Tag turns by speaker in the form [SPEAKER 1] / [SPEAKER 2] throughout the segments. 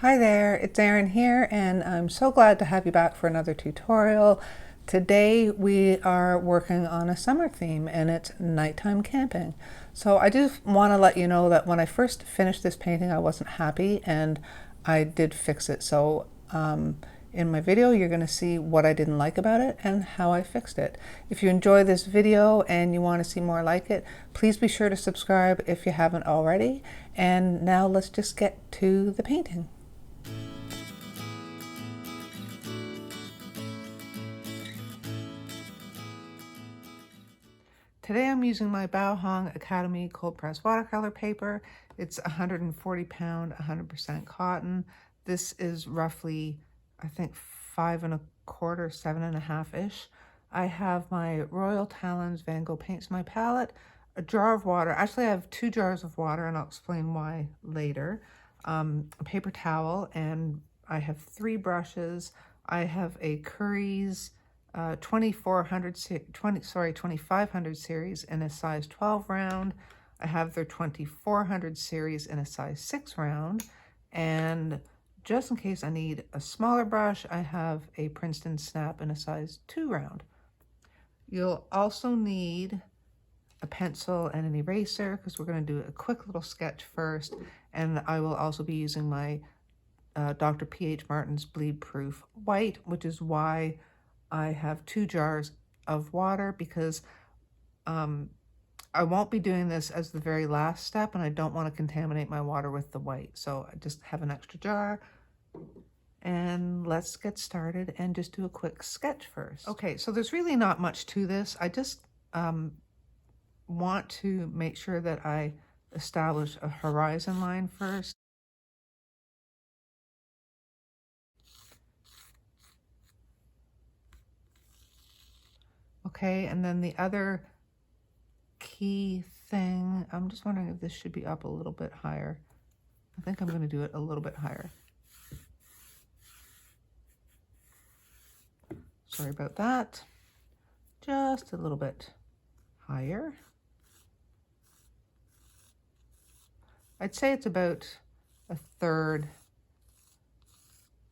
[SPEAKER 1] Hi there, it's Erin here, and I'm so glad to have you back for another tutorial. Today we are working on a summer theme, and it's nighttime camping. So I just want to let you know that when I first finished this painting I wasn't happy, and I did fix it. So in my video you're going to see what I didn't like about it and how I fixed it. If you enjoy this video and you want to see more like it, please be sure to subscribe if you haven't already. And now let's just get to the painting. Today I'm using my Baohong Academy cold press watercolor paper. It's 140 pound, 100% cotton. This is roughly, I think, 5 1/4, 7.5-ish. I have my Royal Talons Van Gogh Paints My Palette, a jar of water. Actually, I have 2 jars of water, and I'll explain why later. A paper towel, and I have 3 brushes. I have a Curry's 2500 series in a size 12 round. I have their 2400 series in a size 6 round. And just in case I need a smaller brush, I have a Princeton Snap in a size 2 round. You'll also need a pencil and an eraser because we're going to do a quick little sketch first. And I will also be using my Dr. P.H. Martin's Bleed Proof White, which is why I have 2 jars of water, because I won't be doing this as the very last step, and I don't want to contaminate my water with the white. So I just have an extra jar. And let's get started and just do a quick sketch first. Okay, so there's really not much to this. I just want to make sure that I establish a horizon line first. Okay, and then the other key thing, I'm just wondering if this should be up a little bit higher. I think I'm going to do it a little bit higher. Sorry about that. Just a little bit higher. I'd say it's about 1/3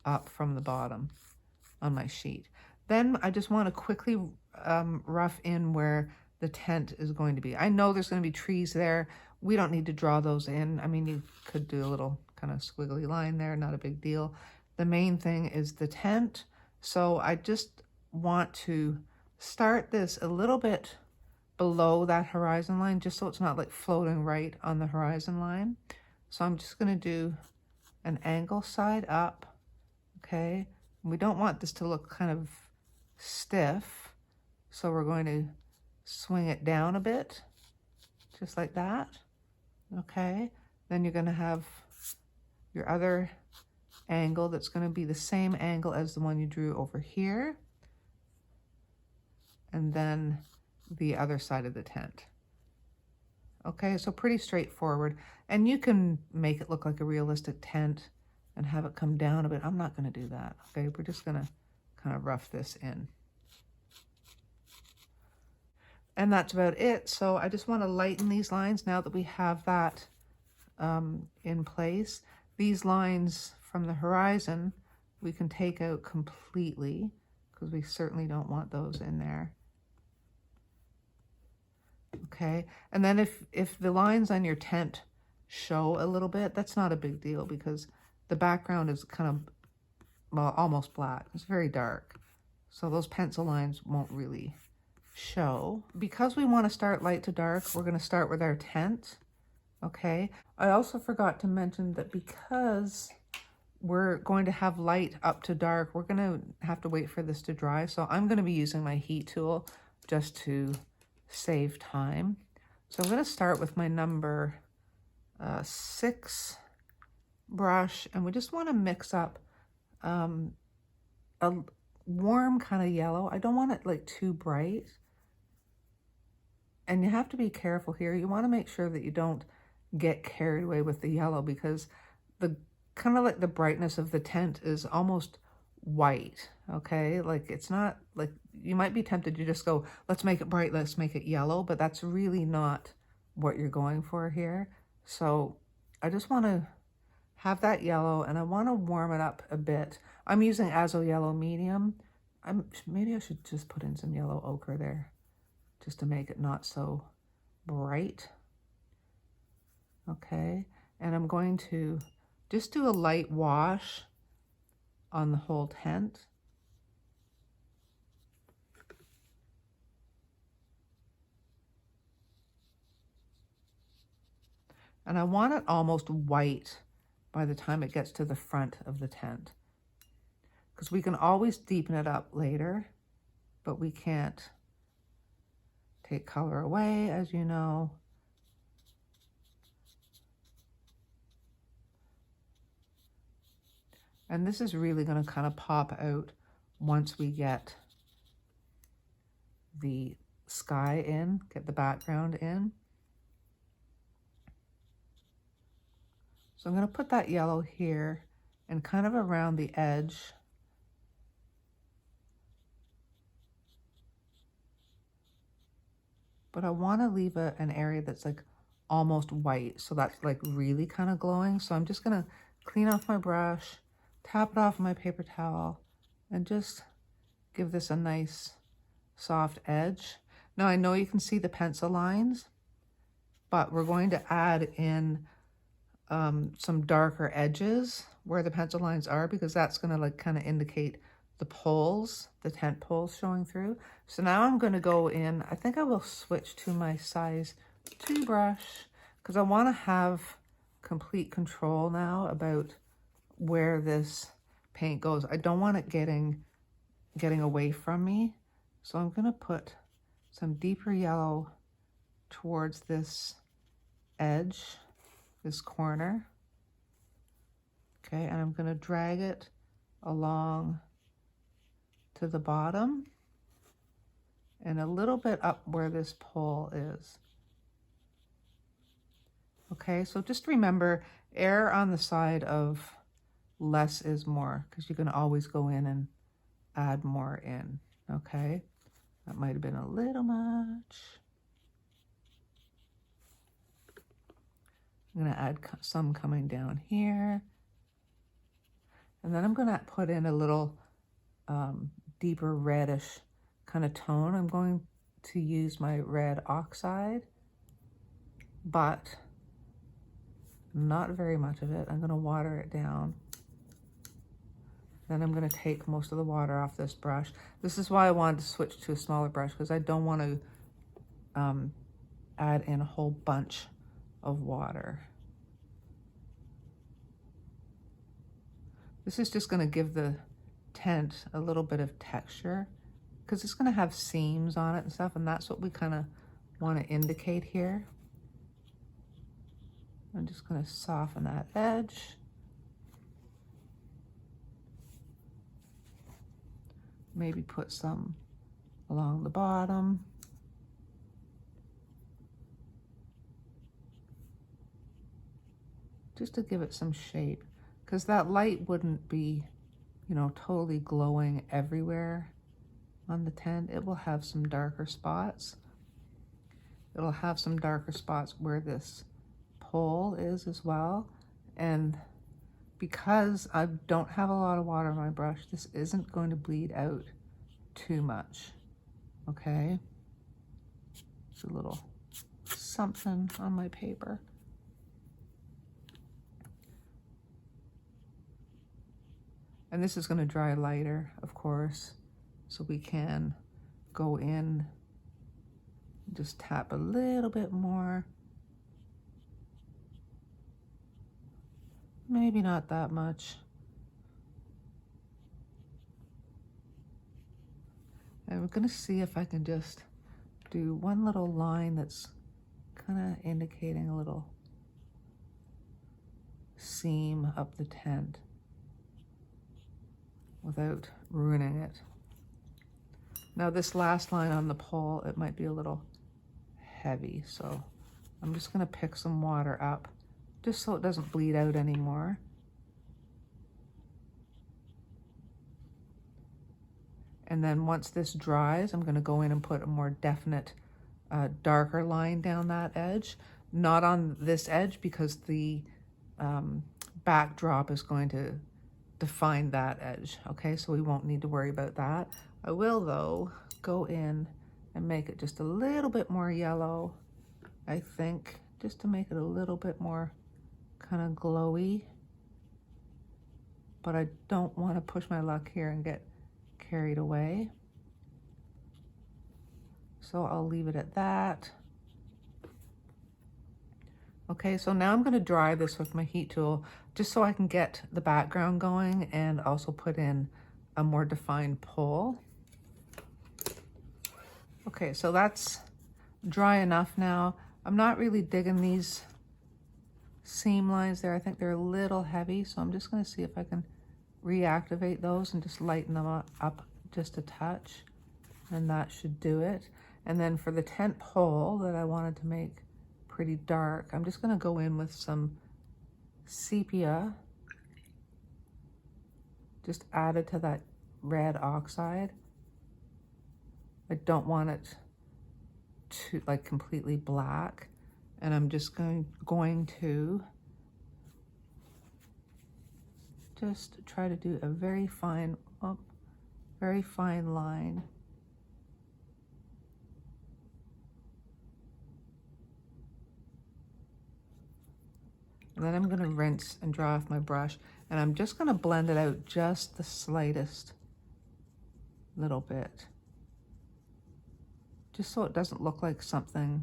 [SPEAKER 1] up from the bottom on my sheet. Then I just want to quickly rough in where the tent is going to be. I know there's going to be trees there. We don't need to draw those in. I mean, you could do a little kind of squiggly line there, not a big deal. The main thing is the tent. So I just want to start this a little bit below that horizon line, just so it's not like floating right on the horizon line. So I'm just going to do an angle side up, okay? We don't want this to look kind of stiff, so we're going to swing it down a bit, just like that, okay? Then you're going to have your other angle that's going to be the same angle as the one you drew over here, and then the other side of the tent. Okay, so pretty straightforward. And you can make it look like a realistic tent and have it come down a bit. I'm not going to do that. Okay, we're just going to kind of rough this in. And that's about it. So I just want to lighten these lines now that we have that in place. These lines from the horizon we can take out completely because we certainly don't want those in there. Okay, and then if the lines on your tent show a little bit, that's not a big deal because the background is kind of, well, almost black. It's very dark. So those pencil lines won't really show. Because we want to start light to dark, we're going to start with our tent. Okay, I also forgot to mention that because we're going to have light up to dark, we're going to have to wait for this to dry. So I'm going to be using my heat tool just to save time. So I'm going to start with my number 6 brush, and we just want to mix up a warm kind of yellow. I don't want it like too bright, and you have to be careful here. You want to make sure that you don't get carried away with the yellow, because the kind of like the brightness of the tent is almost white. Okay, like it's not like, you might be tempted to just go, let's make it bright, let's make it yellow, but that's really not what you're going for here. So I just want to have that yellow, and I want to warm it up a bit. I'm using Azo Yellow Medium. Maybe I should just put in some yellow ochre there, just to make it not so bright. Okay, and I'm going to just do a light wash on the whole tent. And I want it almost white by the time it gets to the front of the tent, because we can always deepen it up later, but we can't take color away, as you know. And this is really going to kind of pop out once we get the sky in, get the background in. So I'm going to put that yellow here and kind of around the edge. But I want to leave an area that's like almost white, so that's like really kind of glowing. So I'm just going to clean off my brush, tap it off my paper towel, and just give this a nice soft edge. Now I know you can see the pencil lines, but we're going to add in some darker edges where the pencil lines are, because that's going to like kind of indicate the poles, the tent poles showing through. So now I'm going to go in, I think I will switch to my size 2 brush, because I want to have complete control now about where this paint goes. I don't want it getting away from me. So I'm going to put some deeper yellow towards this edge, this corner. Okay, and I'm going to drag it along to the bottom and a little bit up where this pole is. Okay, so just remember, err on the side of less is more, because you can always go in and add more in. Okay, that might have been a little much. I'm going to add some coming down here. And then I'm going to put in a little deeper reddish kind of tone. I'm going to use my red oxide, but not very much of it. I'm going to water it down. Then I'm going to take most of the water off this brush. This is why I wanted to switch to a smaller brush, because I don't want to add in a whole bunch of water. This is just going to give the tent a little bit of texture, because it's going to have seams on it and stuff, and that's what we kind of want to indicate here. I'm just going to soften that edge. Maybe put some along the bottom. Just to give it some shape, because that light wouldn't be, you know, totally glowing everywhere on the tent. It will have some darker spots. It'll have some darker spots where this pole is as well. And because I don't have a lot of water on my brush, this isn't going to bleed out too much. Okay? Just a little something on my paper. And this is going to dry lighter, of course, so we can go in, just tap a little bit more. Maybe not that much. And we're going to see if I can just do one little line that's kind of indicating a little seam up the tent without ruining it. Now this last line on the pole, it might be a little heavy, so I'm just going to pick some water up just so it doesn't bleed out anymore. And then once this dries, I'm going to go in and put a more definite darker line down that edge. Not on this edge, because the backdrop is going to define that edge. Okay, so we won't need to worry about that. I will, though, go in and make it just a little bit more yellow, I think, just to make it a little bit more kind of glowy. But I don't want to push my luck here and get carried away. So I'll leave it at that. Okay, so now I'm going to dry this with my heat tool just so I can get the background going and also put in a more defined pole. Okay, so that's dry enough now. I'm not really digging these seam lines there. I think they're a little heavy, so I'm just going to see if I can reactivate those and just lighten them up just a touch, and that should do it. And then for the tent pole that I wanted to make pretty dark, I'm just going to go in with some sepia, just added to that red oxide. I don't want it to like completely black, and I'm just going to just try to do a very fine line. And then I'm going to rinse and dry off my brush, and I'm just going to blend it out just the slightest little bit, just so it doesn't look like something,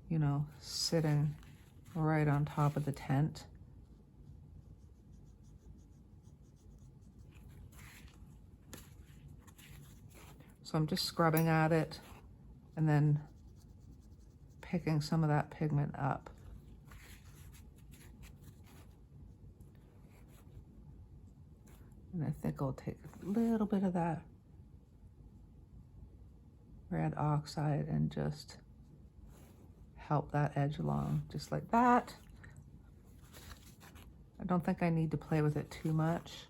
[SPEAKER 1] you know, sitting right on top of the tent. So I'm just scrubbing at it and then picking some of that pigment up. And I think I'll take a little bit of that red oxide and just help that edge along, just like that. I don't think I need to play with it too much,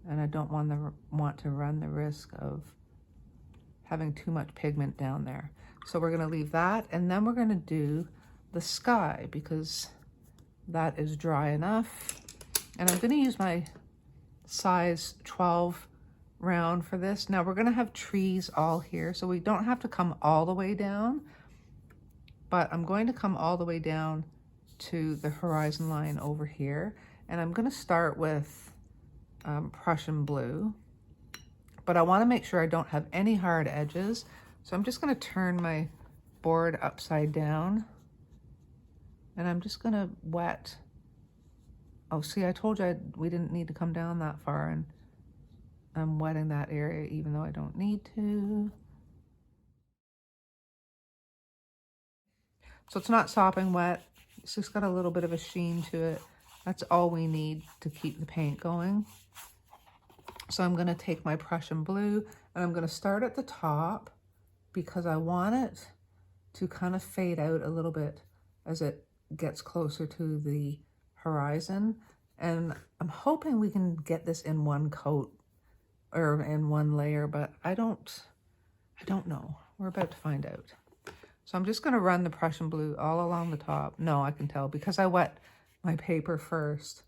[SPEAKER 1] and I don't want to run the risk of having too much pigment down there. So we're going to leave that, and then we're going to do the sky because that is dry enough. And I'm going to use my size 12 round for this. Now we're going to have trees all here, so we don't have to come all the way down, but I'm going to come all the way down to the horizon line over here, and I'm going to start with Prussian blue, but I want to make sure I don't have any hard edges, so I'm just going to turn my board upside down, and I'm just going to wet. Oh, see, I told you we didn't need to come down that far, and I'm wetting that area even though I don't need to. So it's not sopping wet. It's just got a little bit of a sheen to it. That's all we need to keep the paint going. So I'm going to take my Prussian blue and I'm going to start at the top because I want it to kind of fade out a little bit as it gets closer to the horizon. And I'm hoping we can get this in one coat or in one layer, but I don't know. We're about to find out. So I'm just going to run the Prussian blue all along the top. No, I can tell because I wet my paper first.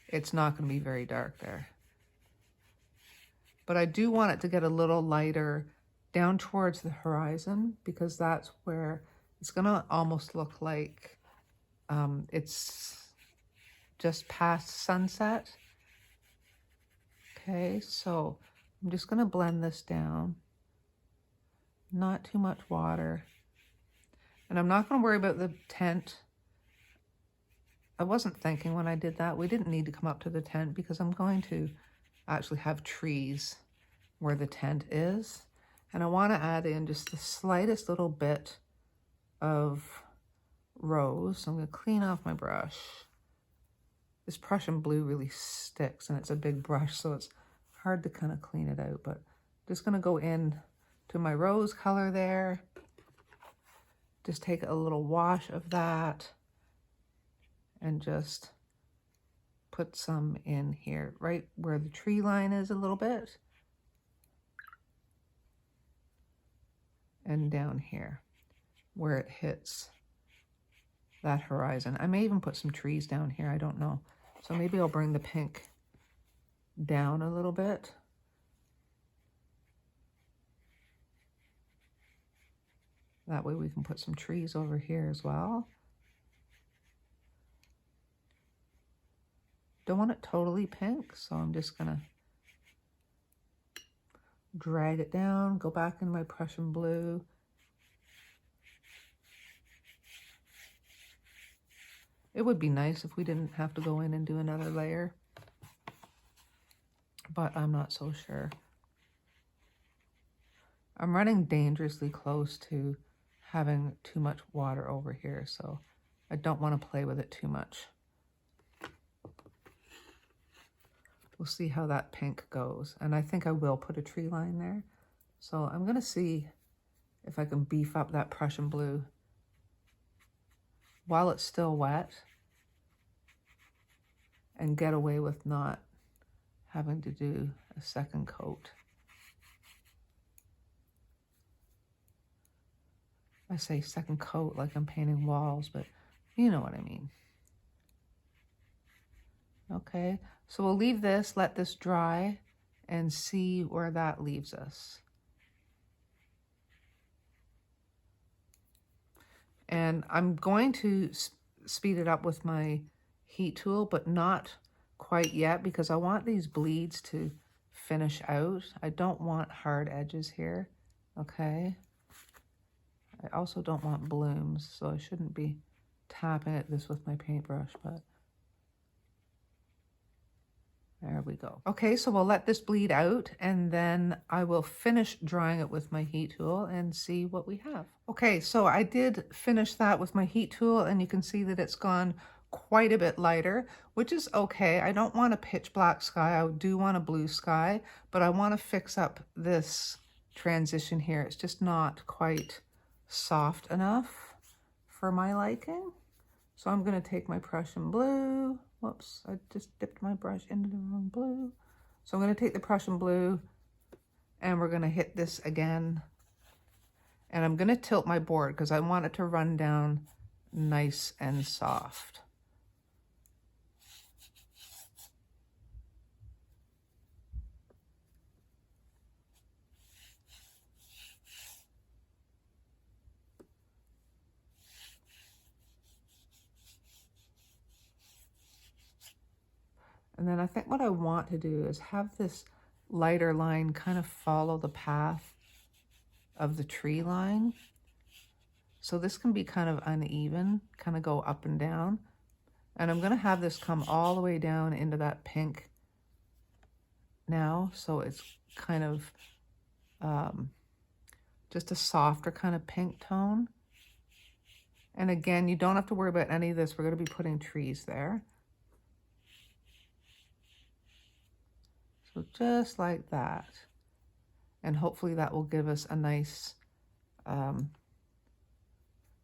[SPEAKER 1] It's not going to be very dark there. But I do want it to get a little lighter down towards the horizon because that's where it's going to almost look like it's just past sunset. Okay, so I'm just going to blend this down. Not too much water. And I'm not going to worry about the tent. I wasn't thinking when I did that. We didn't need to come up to the tent because I'm going to actually have trees where the tent is. And I want to add in just the slightest little bit of rose. So I'm going to clean off my brush. This Prussian blue really sticks and it's a big brush, so it's hard to kind of clean it out. But I'm just going to go in to my rose color there. Just take a little wash of that and just put some in here, right where the tree line is a little bit. And down here where it hits that horizon. I may even put some trees down here, I don't know. So maybe I'll bring the pink down a little bit. That way we can put some trees over here as well. Don't want it totally pink, so I'm just gonna drag it down, go back into my Prussian blue. It would be nice if we didn't have to go in and do another layer, but I'm not so sure. I'm running dangerously close to having too much water over here, so I don't want to play with it too much. We'll see how that pink goes. And I think I will put a tree line there. So I'm going to see if I can beef up that Prussian blue while it's still wet and get away with not having to do a second coat. I say second coat like I'm painting walls, but you know what I mean. Okay, so we'll leave this, let this dry, and see where that leaves us. And I'm going to speed it up with my heat tool, but not quite yet because I want these bleeds to finish out. I don't want hard edges here, okay? I also don't want blooms, so I shouldn't be tapping at this with my paintbrush, but there we go. Okay, so we'll let this bleed out and then I will finish drying it with my heat tool and see what we have. Okay, so I did finish that with my heat tool and you can see that it's gone quite a bit lighter, which is okay. I don't want a pitch black sky. I do want a blue sky, but I want to fix up this transition here. It's just not quite soft enough for my liking. So I'm going to take my Prussian blue. Whoops, I just dipped my brush into the wrong blue. So I'm going to take the Prussian blue and we're going to hit this again. And I'm going to tilt my board because I want it to run down nice and soft. And then I think what I want to do is have this lighter line kind of follow the path of the tree line. So this can be kind of uneven, kind of go up and down. And I'm going to have this come all the way down into that pink now. So it's kind of just a softer kind of pink tone. And again, you don't have to worry about any of this. We're going to be putting trees there. So just like that. And hopefully that will give us a nice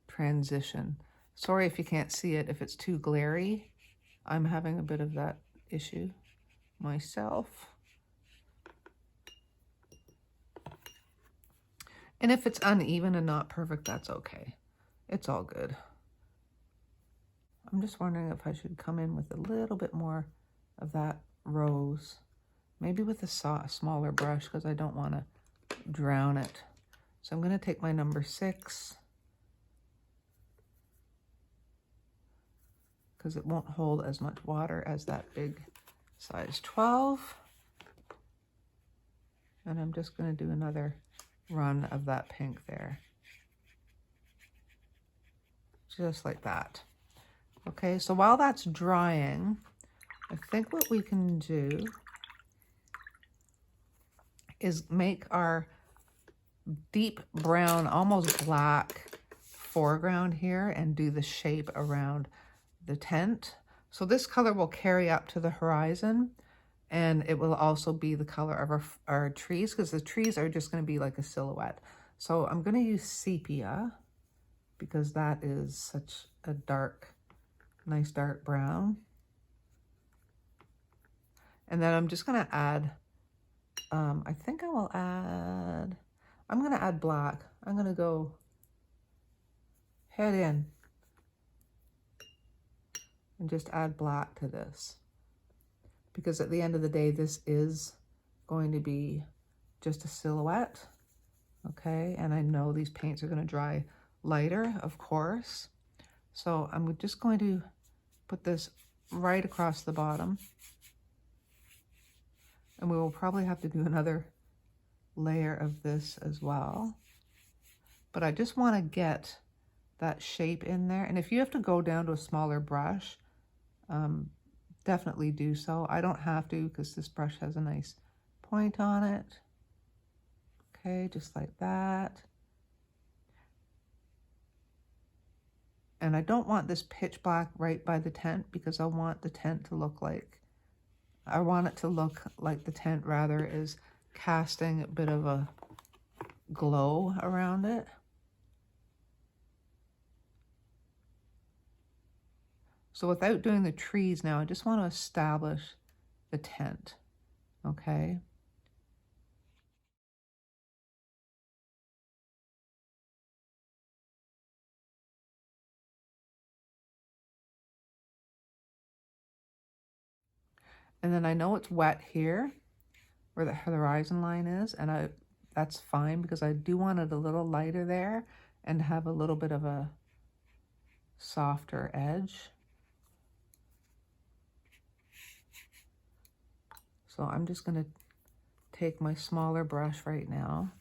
[SPEAKER 1] transition. Sorry if you can't see it, if it's too glary. I'm having a bit of that issue myself. And if it's uneven and not perfect, that's okay. It's all good. I'm just wondering if I should come in with a little bit more of that rose. Maybe with a smaller brush because I don't want to drown it. So I'm going to take my number 6 because it won't hold as much water as that big size 12. And I'm just going to do another run of that pink there. Just like that. Okay, so while that's drying, I think what we can do is make our deep brown, almost black foreground here and do the shape around the tent. So this color will carry up to the horizon and it will also be the color of our trees because the trees are just going to be like a silhouette. So I'm going to use sepia because that is such a dark, nice dark brown. And then I'm just going to add I think I will add, I'm going to add black. I'm going to go head in and just add black to this. Because at the end of the day, this is going to be just a silhouette, okay? And I know these paints are going to dry lighter, of course. So I'm just going to put this right across the bottom. And we will probably have to do another layer of this as well. But I just want to get that shape in there. And if you have to go down to a smaller brush, definitely do so. I don't have to because this brush has a nice point on it. Okay, just like that. And I don't want this pitch black right by the tent because I want the tent to look like, I want it to look like the tent rather is casting a bit of a glow around it. So without doing the trees now, I just want to establish the tent, okay? And then I know it's wet here, where the horizon line is, and that's fine because I do want it a little lighter there and have a little bit of a softer edge. So I'm just going to take my smaller brush right now,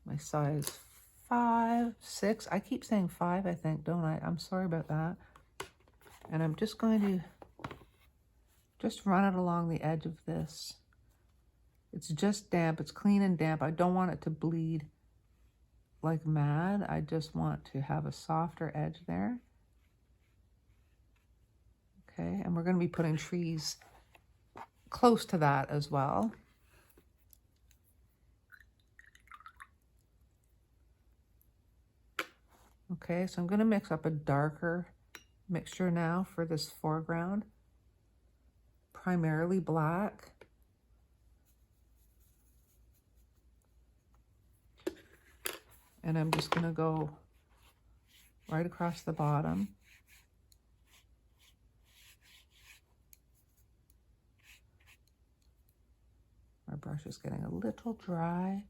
[SPEAKER 1] my size 5, 6. I keep saying 5, I think, don't I? I'm sorry about that. And I'm just going to just run it along the edge of this. It's just damp. It's clean and damp. I don't want it to bleed like mad. I just want to have a softer edge there. Okay, and we're going to be putting trees close to that as well. Okay, so I'm going to mix up a darker mixture now for this foreground. Primarily black. And I'm just going to go right across the bottom. My brush is getting a little dry.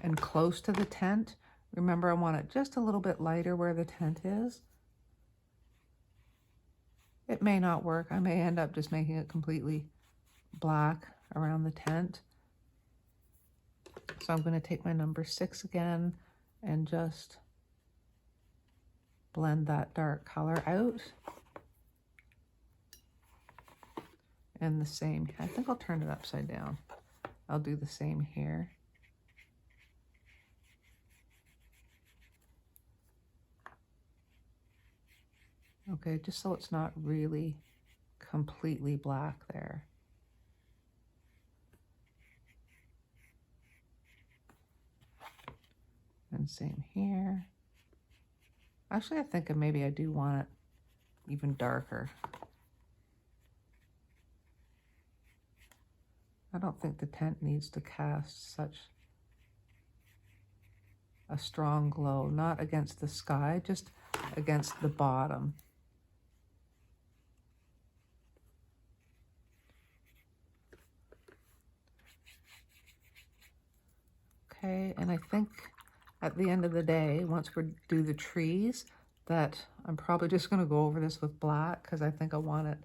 [SPEAKER 1] And close to the tent. Remember, I want it just a little bit lighter where the tent is. It may not work. I may end up just making it completely black around the tent. So I'm going to take my number 6 again and just blend that dark color out. And the same, I think I'll turn it upside down. I'll do the same here. Okay, just so it's not really completely black there. And same here. Actually, I think maybe I do want it even darker. I don't think the tent needs to cast such a strong glow, not against the sky, just against the bottom. Okay, and I think at the end of the day, once we do the trees, that I'm probably just going to go over this with black because I think I want it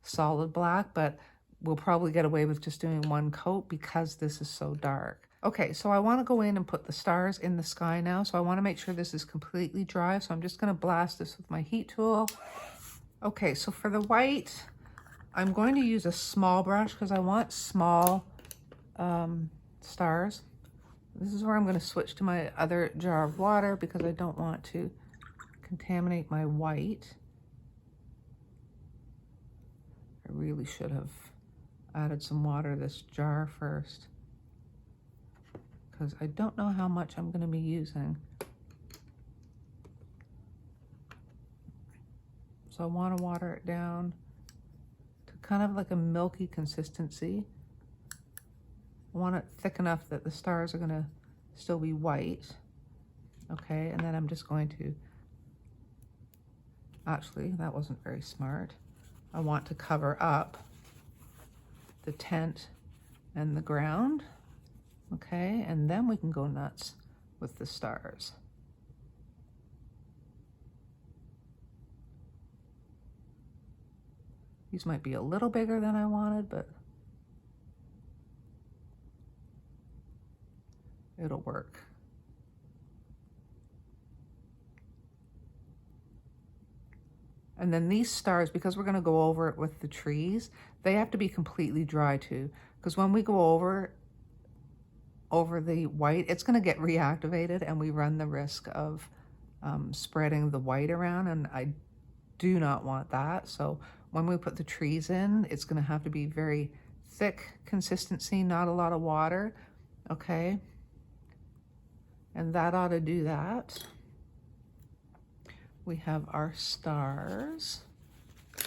[SPEAKER 1] solid black, but we'll probably get away with just doing one coat because this is so dark. Okay, so I want to go in and put the stars in the sky now, so I want to make sure this is completely dry, so I'm just going to blast this with my heat tool. Okay, so for the white, I'm going to use a small brush because I want small stars. This is where I'm going to switch to my other jar of water because I don't want to contaminate my white. I really should have added some water to this jar first because I don't know how much I'm going to be using. So I want to water it down to kind of like a milky consistency want it thick enough that the stars are going to still be white. Okay, and then I'm just going to, actually, that wasn't very smart. I want to cover up the tent and the ground. Okay, and then we can go nuts with the stars. These might be a little bigger than I wanted, but it'll work. And then these stars, because we're going to go over it with the trees, they have to be completely dry too, because when we go over the white, it's going to get reactivated and we run the risk of spreading the white around, and I do not want that. So when we put the trees in, it's going to have to be very thick consistency, not a lot of water. Okay, and that ought to do that. We have our stars,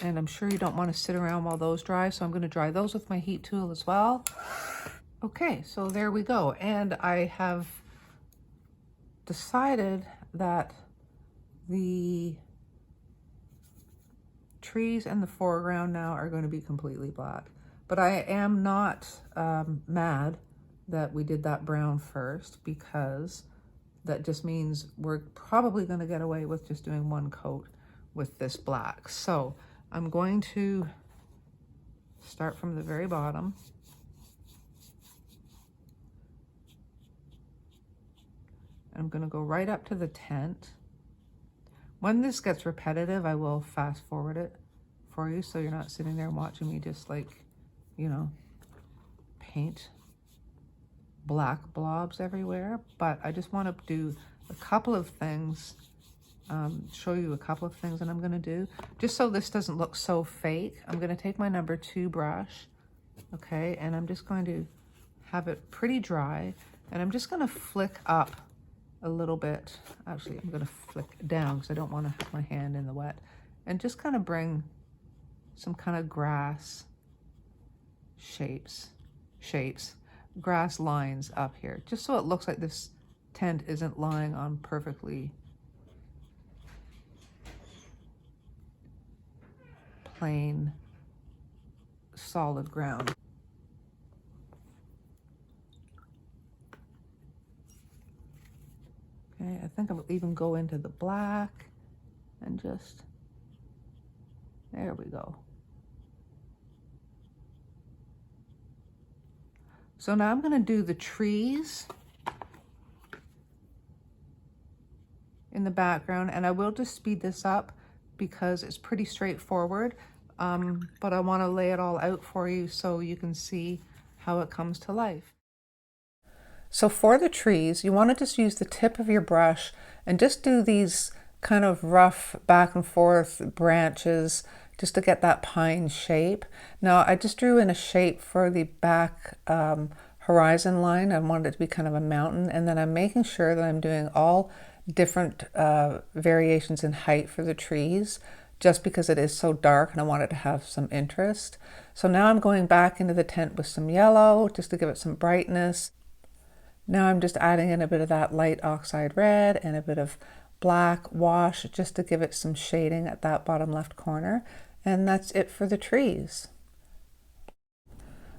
[SPEAKER 1] and I'm sure you don't want to sit around while those dry, so I'm going to dry those with my heat tool as well. Okay, so there we go. And I have decided that the trees in the foreground now are going to be completely black. But I am not mad that we did that brown first, because that just means we're probably going to get away with just doing one coat with this black. So I'm going to start from the very bottom. I'm going to go right up to the tent. When this gets repetitive, I will fast forward it for you, so you're not sitting there watching me just like, you know, paint black blobs everywhere. But I just want to do a couple of things, show you a couple of things that I'm going to do, just so this doesn't look so fake. I'm going to take my number 2 brush, okay, and I'm just going to have it pretty dry, and I'm just going to flick up a little bit. Actually, I'm going to flick down because I don't want to have my hand in the wet, and just kind of bring some kind of grass shapes, grass lines up here, just so it looks like this tent isn't lying on perfectly plain, solid ground. Okay, I think I'll even go into the black and just, there we go. So now I'm going to do the trees in the background, and I will just speed this up because it's pretty straightforward, but I want to lay it all out for you so you can see how it comes to life. So for the trees, you want to just use the tip of your brush and just do these kind of rough back and forth branches just to get that pine shape. Now I just drew in a shape for the back horizon line. I wanted it to be kind of a mountain, and then I'm making sure that I'm doing all different variations in height for the trees, just because it is so dark and I want it to have some interest. So now I'm going back into the tent with some yellow just to give it some brightness. Now I'm just adding in a bit of that light oxide red and a bit of black wash just to give it some shading at that bottom left corner. And that's it for the trees.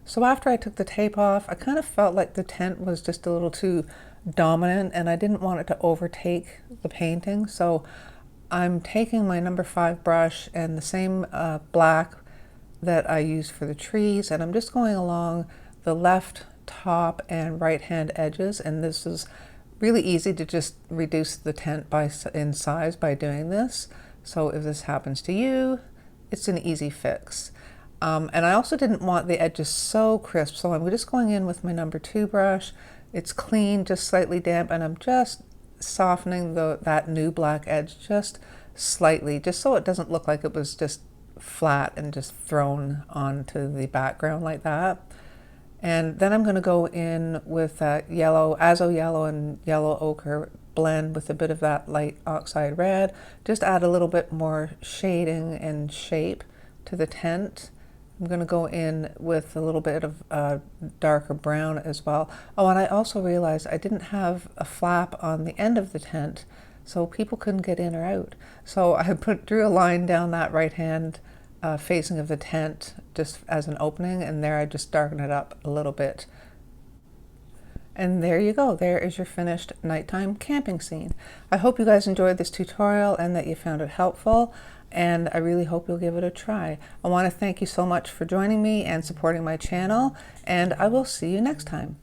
[SPEAKER 1] So after I took the tape off, I kind of felt like the tent was just a little too dominant and I didn't want it to overtake the painting. So I'm taking my number 5 brush and the same black that I used for the trees, and I'm just going along the left top and right hand edges, and this is really easy to just reduce the tent in size by doing this. So if this happens to you, it's an easy fix. And I also didn't want the edges so crisp, so I'm just going in with my number 2 brush. It's clean, just slightly damp, and I'm just softening that new black edge just slightly, just so it doesn't look like it was just flat and just thrown onto the background like that. And then I'm going to go in with that yellow, azo yellow and yellow ochre blend with a bit of that light oxide red. Just add a little bit more shading and shape to the tent. I'm going to go in with a little bit of darker brown as well. Oh, and I also realized I didn't have a flap on the end of the tent, so people couldn't get in or out. So I drew a line down that right hand facing of the tent just as an opening, and there I just darkened it up a little bit. And there you go. There is your finished nighttime camping scene. I hope you guys enjoyed this tutorial and that you found it helpful, and I really hope you'll give it a try. I want to thank you so much for joining me and supporting my channel, and I will see you next time.